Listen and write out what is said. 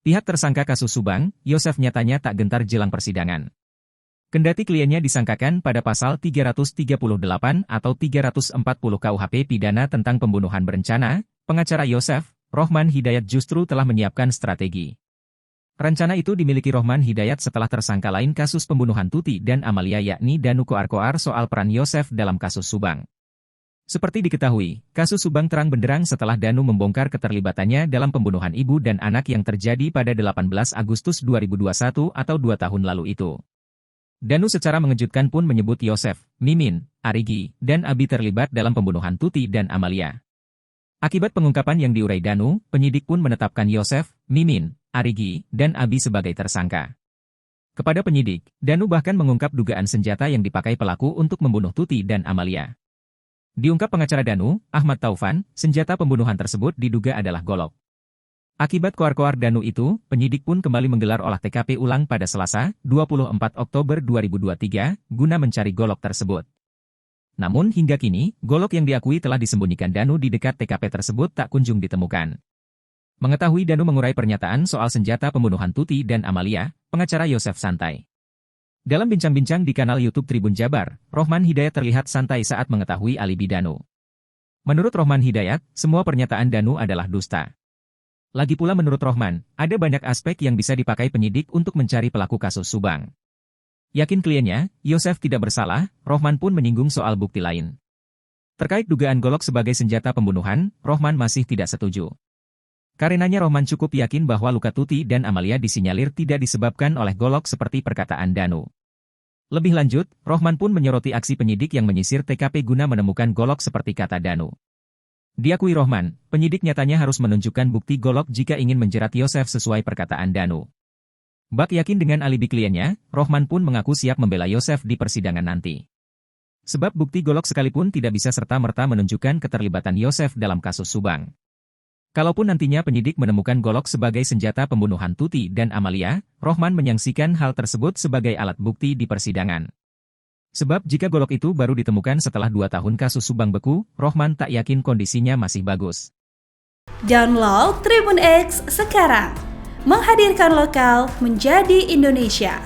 Pihak tersangka kasus Subang, Yosef nyatanya tak gentar jelang persidangan. Kendati kliennya disangkakan pada pasal 338 atau 340 KUHP pidana tentang pembunuhan berencana, pengacara Yosef, Rohman Hidayat justru telah menyiapkan strategi. Rencana itu dimiliki Rohman Hidayat setelah tersangka lain kasus pembunuhan Tuti dan Amalia yakni Danu Koar-Koar soal peran Yosef dalam kasus Subang. Seperti diketahui, kasus Subang terang benderang setelah Danu membongkar keterlibatannya dalam pembunuhan ibu dan anak yang terjadi pada 18 Agustus 2021 atau 2 tahun lalu itu. Danu secara mengejutkan pun menyebut Yosef, Mimin, Arigi, dan Abi terlibat dalam pembunuhan Tuti dan Amalia. Akibat pengungkapan yang diurai Danu, penyidik pun menetapkan Yosef, Mimin, Arigi, dan Abi sebagai tersangka. Kepada penyidik, Danu bahkan mengungkap dugaan senjata yang dipakai pelaku untuk membunuh Tuti dan Amalia. Diungkap pengacara Danu, Ahmad Taufan, senjata pembunuhan tersebut diduga adalah golok. Akibat koar-koar Danu itu, penyidik pun kembali menggelar olah TKP ulang pada Selasa, 24 Oktober 2023, guna mencari golok tersebut. Namun hingga kini, golok yang diakui telah disembunyikan Danu di dekat TKP tersebut tak kunjung ditemukan. Mengetahui Danu mengurai pernyataan soal senjata pembunuhan Tuti dan Amalia, pengacara Yosef santai. Dalam bincang-bincang di kanal YouTube Tribun Jabar, Rohman Hidayat terlihat santai saat mengetahui alibi Danu. Menurut Rohman Hidayat, semua pernyataan Danu adalah dusta. Lagi pula menurut Rohman, ada banyak aspek yang bisa dipakai penyidik untuk mencari pelaku kasus Subang. Yakin kliennya, Yosef tidak bersalah, Rohman pun menyinggung soal bukti lain. Terkait dugaan golok sebagai senjata pembunuhan, Rohman masih tidak setuju. Karenanya Rohman cukup yakin bahwa luka Tuti dan Amalia disinyalir tidak disebabkan oleh golok seperti perkataan Danu. Lebih lanjut, Rohman pun menyoroti aksi penyidik yang menyisir TKP guna menemukan golok seperti kata Danu. Diakui Rohman, penyidik nyatanya harus menunjukkan bukti golok jika ingin menjerat Yosef sesuai perkataan Danu. Bak yakin dengan alibi kliennya, Rohman pun mengaku siap membela Yosef di persidangan nanti. Sebab bukti golok sekalipun tidak bisa serta-merta menunjukkan keterlibatan Yosef dalam kasus Subang. Kalaupun nantinya penyidik menemukan golok sebagai senjata pembunuhan Tuti dan Amalia, Rohman menyaksikan hal tersebut sebagai alat bukti di persidangan. Sebab jika golok itu baru ditemukan setelah 2 tahun kasus Subang beku, Rohman tak yakin kondisinya masih bagus. Download Tribun X sekarang, menghadirkan lokal menjadi Indonesia.